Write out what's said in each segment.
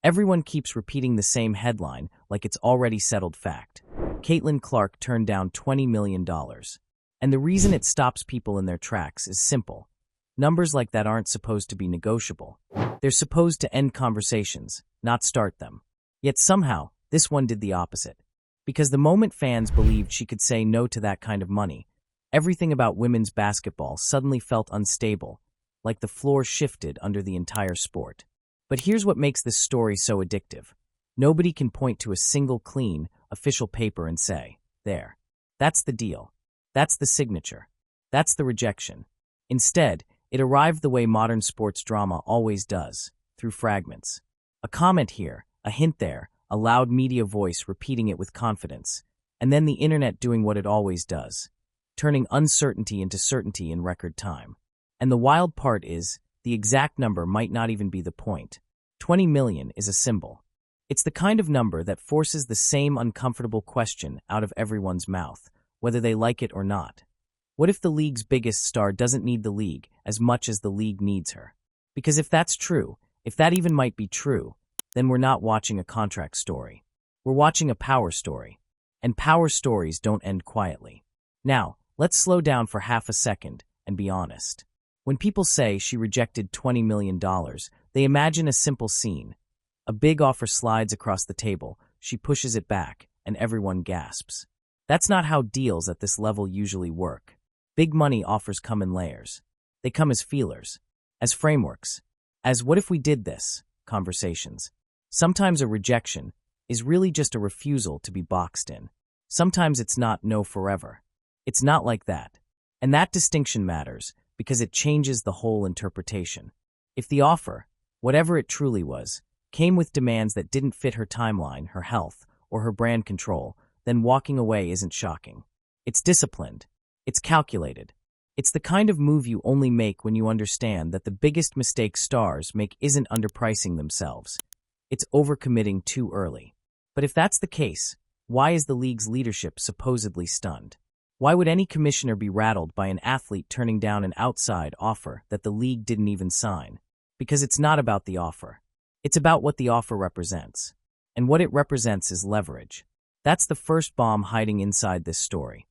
Everyone keeps repeating the same headline like it's already settled fact. Caitlin Clark turned down $20 million. And the reason it stops people in their tracks is simple. Numbers like that aren't supposed to be negotiable. They're supposed to end conversations, not start them. Yet somehow, this one did the opposite. Because the moment fans believed she could say no to that kind of money, everything about women's basketball suddenly felt unstable, like the floor shifted under the entire sport. But here's what makes this story so addictive. Nobody can point to a single clean, official paper and say, there. That's the deal. That's the signature. That's the rejection. Instead, it arrived the way modern sports drama always does, through fragments. A comment here, a hint there, a loud media voice repeating it with confidence, and then the internet doing what it always does, turning uncertainty into certainty in record time. And the wild part is, the exact number might not even be the point. 20 million is a symbol. It's the kind of number that forces the same uncomfortable question out of everyone's mouth, whether they like it or not. What if the league's biggest star doesn't need the league as much as the league needs her? Because if that's true, if that even might be true, then we're not watching a contract story. We're watching a power story. And power stories don't end quietly. Now, let's slow down for half a second and be honest. When people say she rejected $20 million, they imagine a simple scene. A big offer slides across the table, she pushes it back, and everyone gasps. That's not how deals at this level usually work. Big money offers come in layers. They come as feelers, as frameworks, as what if we did this conversations. Sometimes a rejection is really just a refusal to be boxed in. Sometimes it's not no forever. It's not like that. And that distinction matters because it changes the whole interpretation. If the offer, whatever it truly was, came with demands that didn't fit her timeline, her health, or her brand control, then walking away isn't shocking. It's disciplined. It's calculated. It's the kind of move you only make when you understand that the biggest mistake stars make isn't underpricing themselves. It's overcommitting too early. But if that's the case, why is the league's leadership supposedly stunned? Why would any commissioner be rattled by an athlete turning down an outside offer that the league didn't even sign? Because it's not about the offer. It's about what the offer represents. And what it represents is leverage. That's the first bomb hiding inside this story.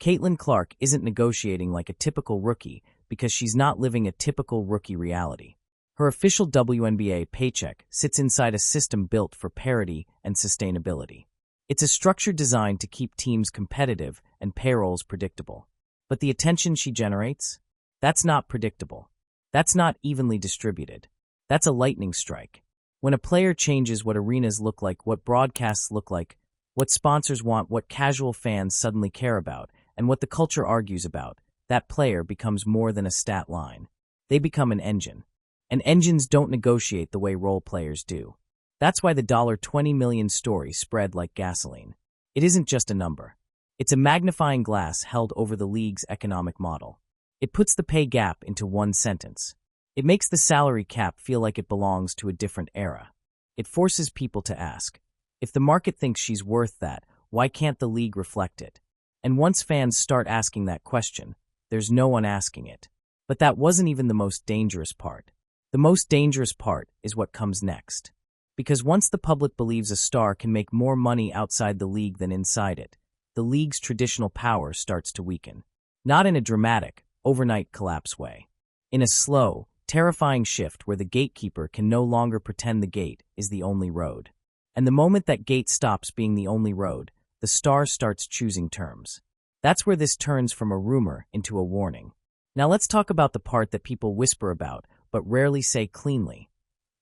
Caitlin Clark isn't negotiating like a typical rookie because she's not living a typical rookie reality. Her official WNBA paycheck sits inside a system built for parity and sustainability. It's a structure designed to keep teams competitive and payrolls predictable. But the attention she generates? That's not predictable. That's not evenly distributed. That's a lightning strike. When a player changes what arenas look like, what broadcasts look like, what sponsors want, what casual fans suddenly care about, and what the culture argues about, that player becomes more than a stat line. They become an engine. And engines don't negotiate the way role players do. That's why the $20 million story spread like gasoline. It isn't just a number. It's a magnifying glass held over the league's economic model. It puts the pay gap into one sentence. It makes the salary cap feel like it belongs to a different era. It forces people to ask, if the market thinks she's worth that, why can't the league reflect it? And once fans start asking that question, there's no one asking it. But that wasn't even the most dangerous part. The most dangerous part is what comes next. Because once the public believes a star can make more money outside the league than inside it, the league's traditional power starts to weaken. Not in a dramatic, overnight collapse way. In a slow, terrifying shift where the gatekeeper can no longer pretend the gate is the only road. And the moment that gate stops being the only road, the star starts choosing terms. That's where this turns from a rumor into a warning. Now let's talk about the part that people whisper about but rarely say cleanly.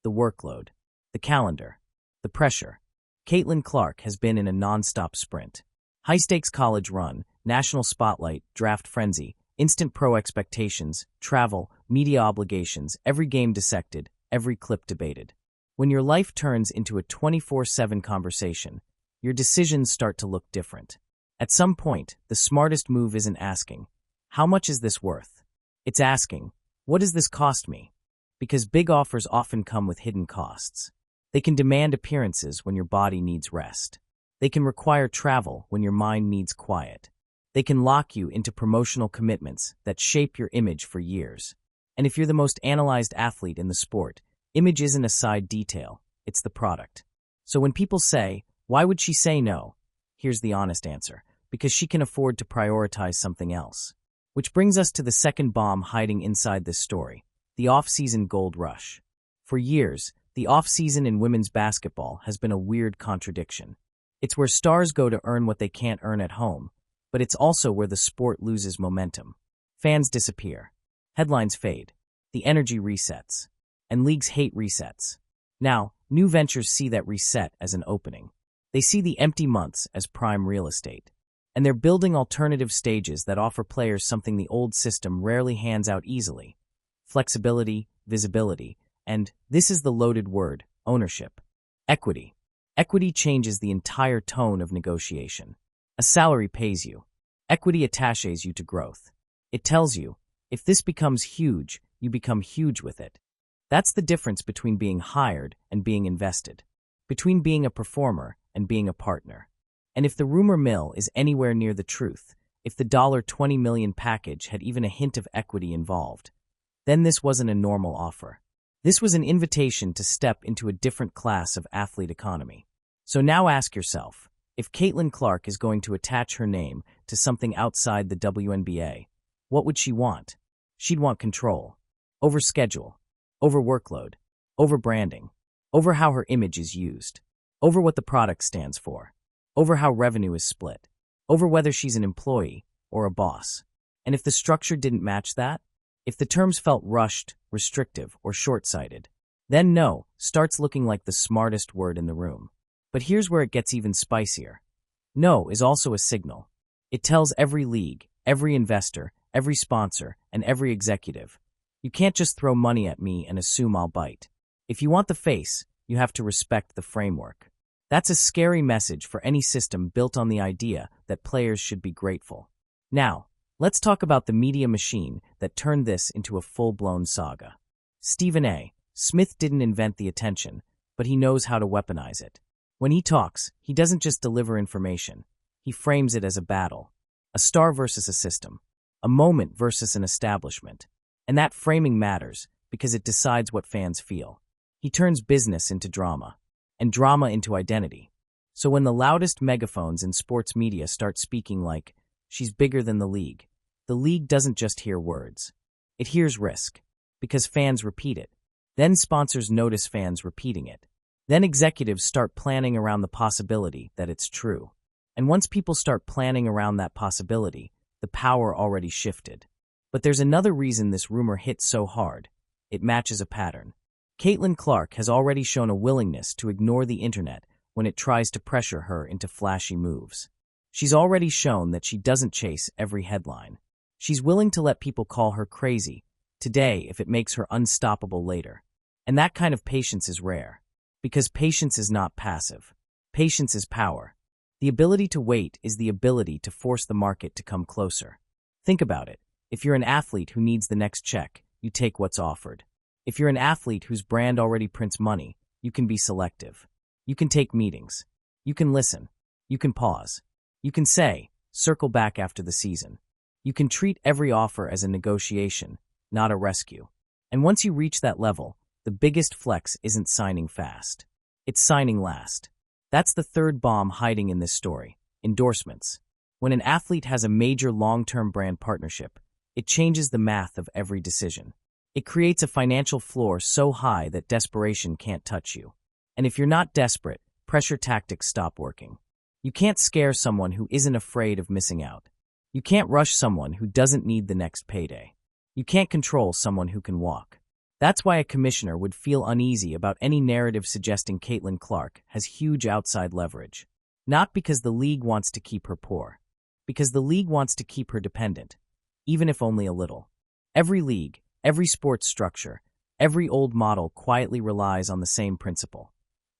The workload. The calendar. The pressure. Caitlin Clark has been in a non-stop sprint. High-stakes college run, national spotlight, draft frenzy, instant pro expectations, travel, media obligations, every game dissected, every clip debated. When your life turns into a 24/7 conversation, your decisions start to look different. At some point, the smartest move isn't asking, how much is this worth? It's asking, what does this cost me? Because big offers often come with hidden costs. They can demand appearances when your body needs rest. They can require travel when your mind needs quiet. They can lock you into promotional commitments that shape your image for years. And if you're the most analyzed athlete in the sport, image isn't a side detail. it's the product. So when people say, why would she say no? Here's the honest answer: because she can afford to prioritize something else. Which brings us to the second bomb hiding inside this story: the off-season gold rush. For years, the off-season in women's basketball has been a weird contradiction. It's where stars go to earn what they can't earn at home, but it's also where the sport loses momentum. Fans disappear. Headlines fade. The energy resets. And leagues hate resets. Now, new ventures see that reset as an opening. They see the empty months as prime real estate. And they're building alternative stages that offer players something the old system rarely hands out easily: flexibility, visibility, and, this is the loaded word, ownership. Equity. Equity changes the entire tone of negotiation. A salary pays you. Equity attaches you to growth. It tells you, if this becomes huge, you become huge with it. That's the difference between being hired and being invested, between being a performer and being a partner. And if the rumor mill is anywhere near the truth, if the $20 million package had even a hint of equity involved, then this wasn't a normal offer. This was an invitation to step into a different class of athlete economy. So now ask yourself, if Caitlin Clark is going to attach her name to something outside the WNBA, what would she want? She'd want control. Over schedule. Over workload. Over branding. Over how her image is used. Over what the product stands for. Over how revenue is split. Over whether she's an employee or a boss. And if the structure didn't match that, if the terms felt rushed, restrictive, or short-sighted, then no starts looking like the smartest word in the room. But here's where it gets even spicier. No is also a signal. It tells every league, every investor, every sponsor, and every executive, you can't just throw money at me and assume I'll bite. If you want the face, you have to respect the framework. That's a scary message for any system built on the idea that players should be grateful. Now, let's talk about the media machine that turned this into a full-blown saga. Stephen A. Smith didn't invent the attention, but he knows how to weaponize it. When he talks, he doesn't just deliver information. He frames it as a battle. A star versus a system. A moment versus an establishment. And that framing matters because it decides what fans feel. He turns business into drama, and drama into identity. So when the loudest megaphones in sports media start speaking like, she's bigger than the league doesn't just hear words. It hears risk, because fans repeat it. Then sponsors notice fans repeating it. Then executives start planning around the possibility that it's true. And once people start planning around that possibility, the power already shifted. But there's another reason this rumor hit so hard. It matches a pattern. Caitlin Clark has already shown a willingness to ignore the internet when it tries to pressure her into flashy moves. She's already shown that she doesn't chase every headline. She's willing to let people call her crazy today if it makes her unstoppable later. And that kind of patience is rare. Because patience is not passive. Patience is power. The ability to wait is the ability to force the market to come closer. Think about it. If you're an athlete who needs the next check, you take what's offered. If you're an athlete whose brand already prints money, you can be selective. You can take meetings. You can listen. You can pause. You can say, circle back after the season. You can treat every offer as a negotiation, not a rescue. And once you reach that level, the biggest flex isn't signing fast. It's signing last. That's the third bomb hiding in this story: endorsements. When an athlete has a major long-term brand partnership, it changes the math of every decision. It creates a financial floor so high that desperation can't touch you. And if you're not desperate, pressure tactics stop working. You can't scare someone who isn't afraid of missing out. You can't rush someone who doesn't need the next payday. You can't control someone who can walk. That's why a commissioner would feel uneasy about any narrative suggesting Caitlin Clark has huge outside leverage. Not because the league wants to keep her poor. Because the league wants to keep her dependent, even if only a little. Every league, every sports structure, every old model quietly relies on the same principle.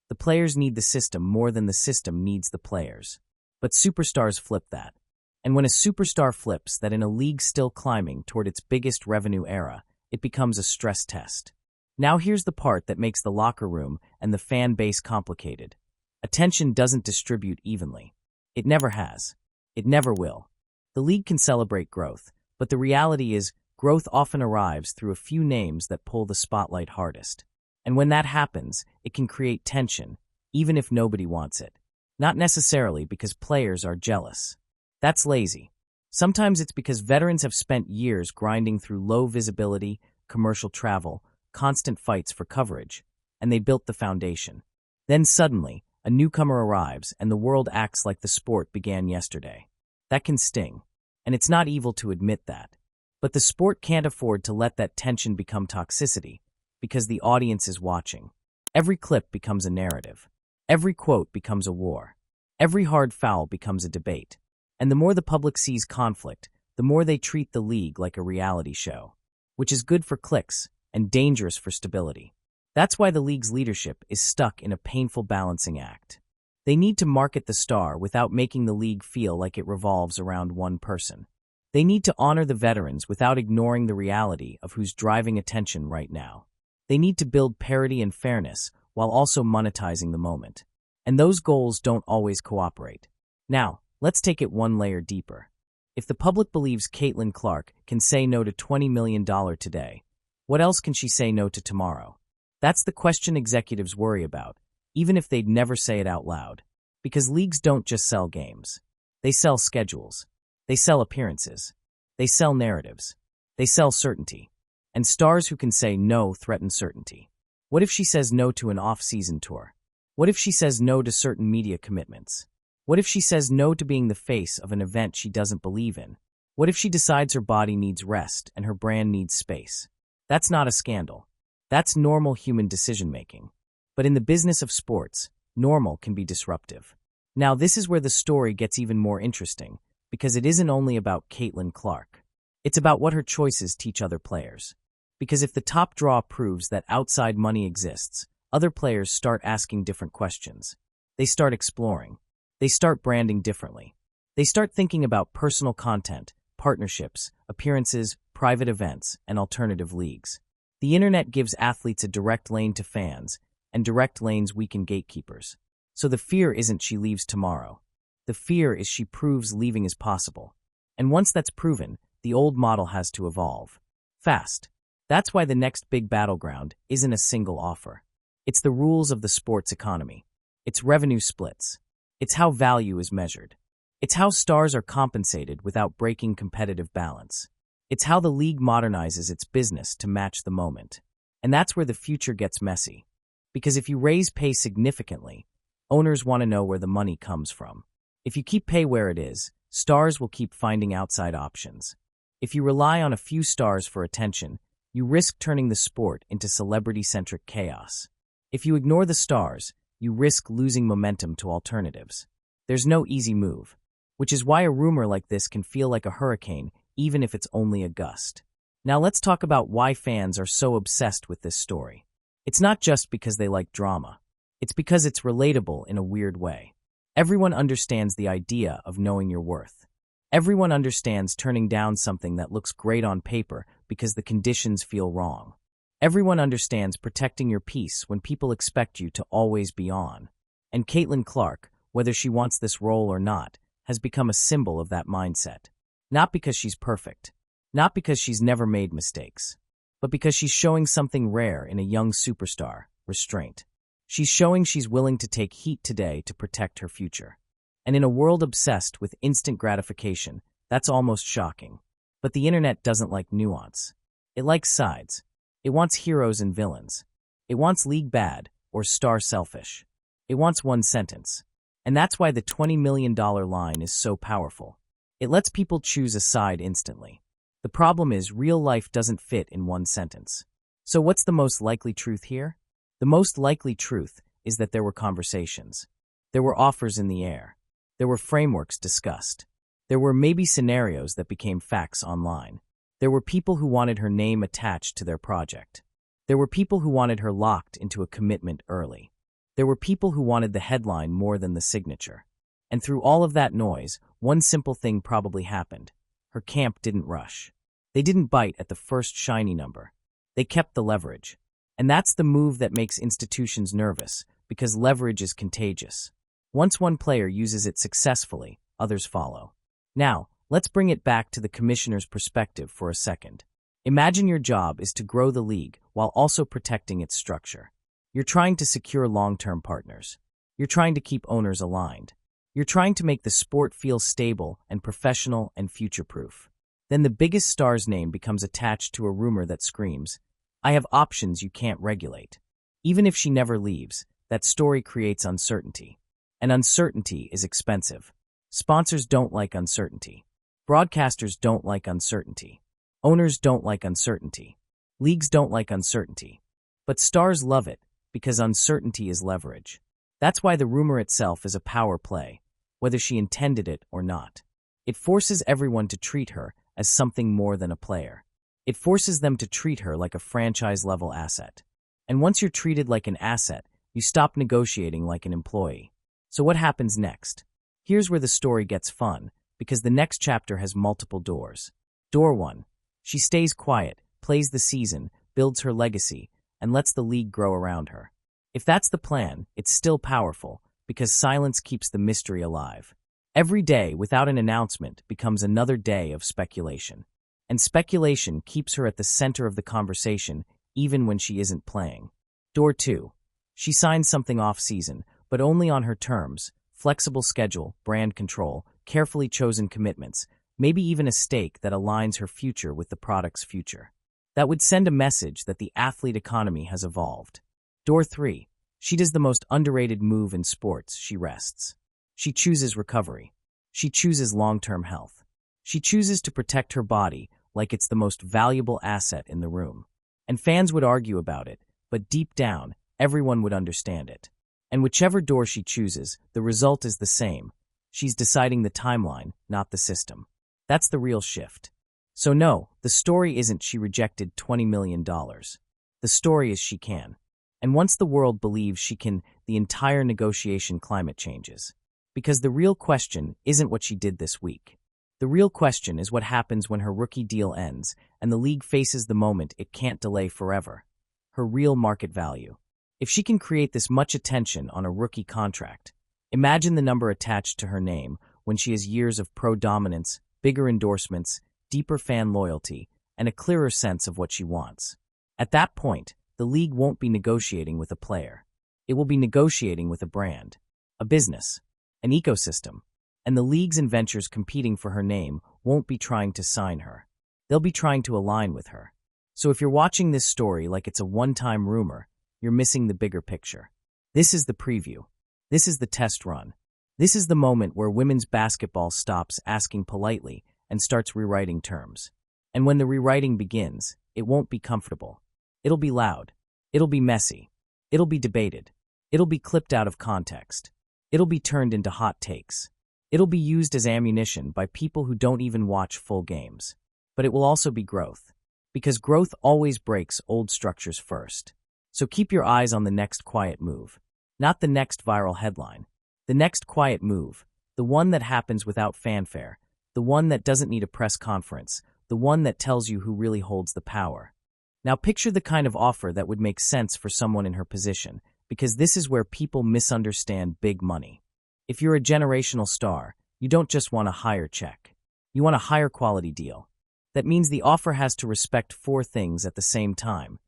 The players need the system more than the system needs the players. But superstars flip that. And when a superstar flips that in a league still climbing toward its biggest revenue era, it becomes a stress test. Now here's the part that makes the locker room and the fan base complicated. Attention doesn't distribute evenly. It never has. It never will. The league can celebrate growth, but the reality is growth often arrives through a few names that pull the spotlight hardest. And when that happens, it can create tension, even if nobody wants it. Not necessarily because players are jealous. That's lazy. Sometimes it's because veterans have spent years grinding through low visibility, commercial travel, constant fights for coverage, and they built the foundation. Then suddenly, a newcomer arrives and the world acts like the sport began yesterday. That can sting. And it's not evil to admit that. But the sport can't afford to let that tension become toxicity, because the audience is watching. Every clip becomes a narrative. Every quote becomes a war. Every hard foul becomes a debate. And the more the public sees conflict, the more they treat the league like a reality show, which is good for clicks and dangerous for stability. That's why the league's leadership is stuck in a painful balancing act. They need to market the star without making the league feel like it revolves around one person. They need to honor the veterans without ignoring the reality of who's driving attention right now. They need to build parity and fairness while also monetizing the moment. And those goals don't always cooperate. Now, let's take it one layer deeper. If the public believes Caitlin Clark can say no to $20 million today, what else can she say no to tomorrow? That's the question executives worry about, even if they'd never say it out loud. Because leagues don't just sell games. They sell schedules. They sell appearances. They sell narratives. They sell certainty. And stars who can say no threaten certainty. What if she says no to an off-season tour? What if she says no to certain media commitments? What if she says no to being the face of an event she doesn't believe in? What if she decides her body needs rest and her brand needs space? That's not a scandal. That's normal human decision-making. But in the business of sports, normal can be disruptive. Now, this is where the story gets even more interesting, because it isn't only about Caitlin Clark. It's about what her choices teach other players. Because if the top draw proves that outside money exists, other players start asking different questions. They start exploring. They start branding differently. They start thinking about personal content, partnerships, appearances, private events, and alternative leagues. The internet gives athletes a direct lane to fans, and direct lanes weaken gatekeepers. So the fear isn't she leaves tomorrow. The fear is she proves leaving is possible. And once that's proven, the old model has to evolve. Fast. That's why the next big battleground isn't a single offer. It's the rules of the sports economy. It's revenue splits. It's how value is measured. It's how stars are compensated without breaking competitive balance. It's how the league modernizes its business to match the moment. And that's where the future gets messy. Because if you raise pay significantly, owners want to know where the money comes from. If you keep pay where it is, stars will keep finding outside options. If you rely on a few stars for attention, you risk turning the sport into celebrity-centric chaos. If you ignore the stars, you risk losing momentum to alternatives. There's no easy move, which is why a rumor like this can feel like a hurricane, even if it's only a gust. Now let's talk about why fans are so obsessed with this story. It's not just because they like drama. It's because it's relatable in a weird way. Everyone understands the idea of knowing your worth. Everyone understands turning down something that looks great on paper because the conditions feel wrong. Everyone understands protecting your peace when people expect you to always be on. And Caitlin Clark, whether she wants this role or not, has become a symbol of that mindset. Not because she's perfect. Not because she's never made mistakes. But because she's showing something rare in a young superstar, restraint. She's showing she's willing to take heat today to protect her future. And in a world obsessed with instant gratification, that's almost shocking. But the internet doesn't like nuance. It likes sides. It wants heroes and villains. It wants league bad or star selfish. It wants one sentence. And that's why the $20 million line is so powerful. It lets people choose a side instantly. The problem is real life doesn't fit in one sentence. So what's the most likely truth here? The most likely truth is that there were conversations. There were offers in the air. There were frameworks discussed. There were maybe scenarios that became facts online. There were people who wanted her name attached to their project. There were people who wanted her locked into a commitment early. There were people who wanted the headline more than the signature. And through all of that noise, one simple thing probably happened. Her camp didn't rush. They didn't bite at the first shiny number. They kept the leverage. And that's the move that makes institutions nervous, because leverage is contagious. Once one player uses it successfully, others follow. Now, let's bring it back to the commissioner's perspective for a second. Imagine your job is to grow the league while also protecting its structure. You're trying to secure long-term partners. You're trying to keep owners aligned. You're trying to make the sport feel stable and professional and future-proof. Then the biggest star's name becomes attached to a rumor that screams, "I have options you can't regulate." Even if she never leaves, that story creates uncertainty. And uncertainty is expensive. Sponsors don't like uncertainty. Broadcasters don't like uncertainty. Owners don't like uncertainty. Leagues don't like uncertainty. But stars love it because uncertainty is leverage. That's why the rumor itself is a power play, whether she intended it or not. It forces everyone to treat her as something more than a player. It forces them to treat her like a franchise-level asset. And once you're treated like an asset, you stop negotiating like an employee. So what happens next? Here's where the story gets fun, because the next chapter has multiple doors. Door 1. She stays quiet, plays the season, builds her legacy, and lets the league grow around her. If that's the plan, it's still powerful, because silence keeps the mystery alive. Every day without an announcement becomes another day of speculation. And speculation keeps her at the center of the conversation, even when she isn't playing. Door 2. She signs something off-season, but only on her terms: flexible schedule, brand control, carefully chosen commitments, maybe even a stake that aligns her future with the product's future. That would send a message that the athlete economy has evolved. Door 3. She does the most underrated move in sports: she rests. She chooses recovery. She chooses long-term health. She chooses to protect her body like it's the most valuable asset in the room. And fans would argue about it, but deep down, everyone would understand it. And whichever door she chooses, the result is the same. She's deciding the timeline, not the system. That's the real shift. So no, the story isn't she rejected $20 million. The story is she can. And once the world believes she can, the entire negotiation climate changes. Because the real question isn't what she did this week. The real question is what happens when her rookie deal ends and the league faces the moment it can't delay forever: her real market value. If she can create this much attention on a rookie contract, imagine the number attached to her name when she has years of pro dominance, bigger endorsements, deeper fan loyalty, and a clearer sense of what she wants. At that point, the league won't be negotiating with a player. It will be negotiating with a brand, a business, an ecosystem. And the leagues and ventures competing for her name won't be trying to sign her. They'll be trying to align with her. So if you're watching this story like it's a one-time rumor, you're missing the bigger picture. This is the preview. This is the test run. This is the moment where women's basketball stops asking politely and starts rewriting terms. And when the rewriting begins, it won't be comfortable. It'll be loud. It'll be messy. It'll be debated. It'll be clipped out of context. It'll be turned into hot takes. It'll be used as ammunition by people who don't even watch full games. But it will also be growth. Because growth always breaks old structures first. So keep your eyes on the next quiet move. Not the next viral headline. The next quiet move. The one that happens without fanfare. The one that doesn't need a press conference. The one that tells you who really holds the power. Now picture the kind of offer that would make sense for someone in her position, because this is where people misunderstand big money. If you're a generational star, you don't just want a higher check. You want a higher quality deal. That means the offer has to respect 4 things at the same time: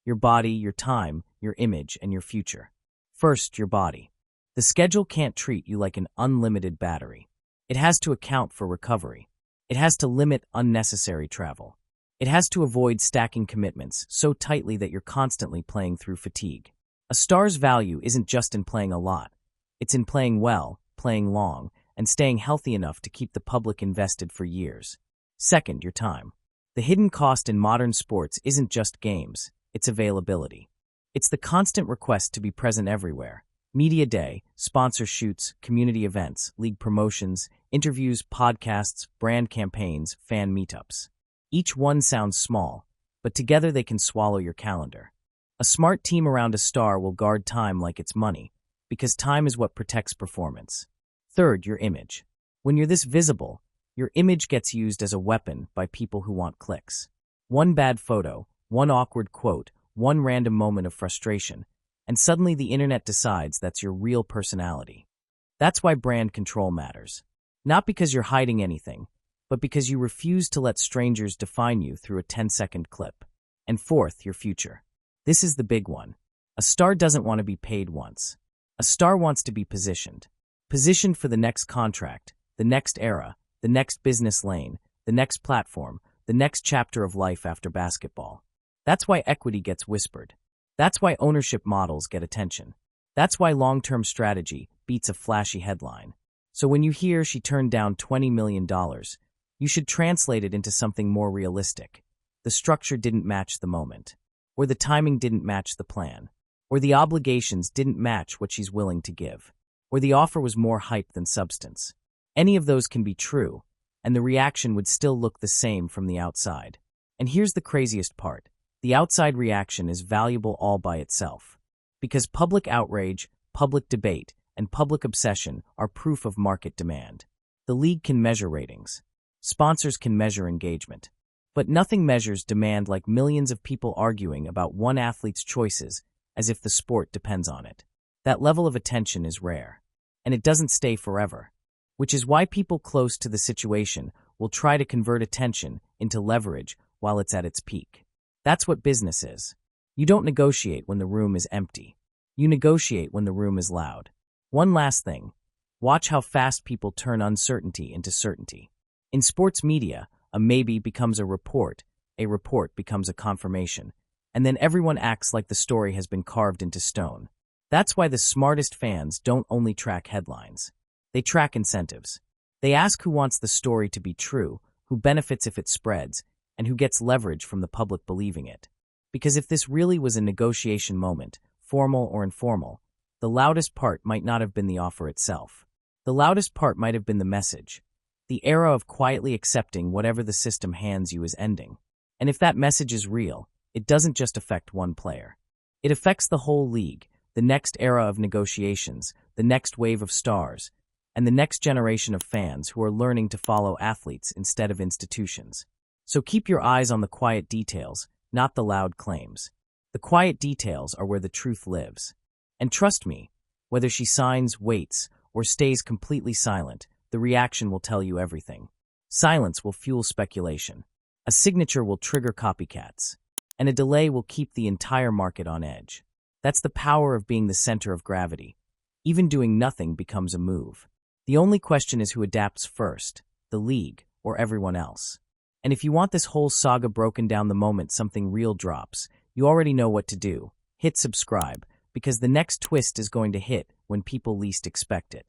your body, your time, your image, and your future. First, your body. The schedule can't treat you like an unlimited battery. It has to account for recovery. It has to limit unnecessary travel. It has to avoid stacking commitments so tightly that you're constantly playing through fatigue. A star's value isn't just in playing a lot. It's in playing well, playing long, and staying healthy enough to keep the public invested for years. Second, your time. The hidden cost in modern sports isn't just games, it's availability. It's the constant request to be present everywhere. Media day, sponsor shoots, community events, league promotions, interviews, podcasts, brand campaigns, fan meetups. Each one sounds small, but together they can swallow your calendar. A smart team around a star will guard time like it's money, because time is what protects performance. Third, your image. When you're this visible, your image gets used as a weapon by people who want clicks. One bad photo, one awkward quote, one random moment of frustration, and suddenly the internet decides that's your real personality. That's why brand control matters. Not because you're hiding anything, but because you refuse to let strangers define you through a 10-second clip. And fourth, your future. This is the big one. A star doesn't want to be paid once. A star wants to be positioned. Positioned for the next contract, the next era, the next business lane, the next platform, the next chapter of life after basketball. That's why equity gets whispered. That's why ownership models get attention. That's why long-term strategy beats a flashy headline. So when you hear she turned down $20 million, you should translate it into something more realistic. The structure didn't match the moment, or the timing didn't match the plan, or the obligations didn't match what she's willing to give, or the offer was more hype than substance. Any of those can be true, and the reaction would still look the same from the outside. And here's the craziest part. The outside reaction is valuable all by itself. Because public outrage, public debate, and public obsession are proof of market demand. The league can measure ratings. Sponsors can measure engagement. But nothing measures demand like millions of people arguing about one athlete's choices as if the sport depends on it. That level of attention is rare. And it doesn't stay forever. Which is why people close to the situation will try to convert attention into leverage while it's at its peak. That's what business is. You don't negotiate when the room is empty. You negotiate when the room is loud. One last thing. Watch how fast people turn uncertainty into certainty. In sports media, a maybe becomes a report becomes a confirmation, and then everyone acts like the story has been carved into stone. That's why the smartest fans don't only track headlines. They track incentives. They ask who wants the story to be true, who benefits if it spreads, and who gets leverage from the public believing it. Because if this really was a negotiation moment, formal or informal, the loudest part might not have been the offer itself. The loudest part might have been the message. The era of quietly accepting whatever the system hands you is ending. And if that message is real, it doesn't just affect one player. It affects the whole league, the next era of negotiations, the next wave of stars, and the next generation of fans who are learning to follow athletes instead of institutions. So keep your eyes on the quiet details, not the loud claims. The quiet details are where the truth lives. And trust me, whether she signs, waits, or stays completely silent, the reaction will tell you everything. Silence will fuel speculation. A signature will trigger copycats. And a delay will keep the entire market on edge. That's the power of being the center of gravity. Even doing nothing becomes a move. The only question is who adapts first, the league or everyone else. And if you want this whole saga broken down the moment something real drops, you already know what to do. Hit subscribe, because the next twist is going to hit when people least expect it.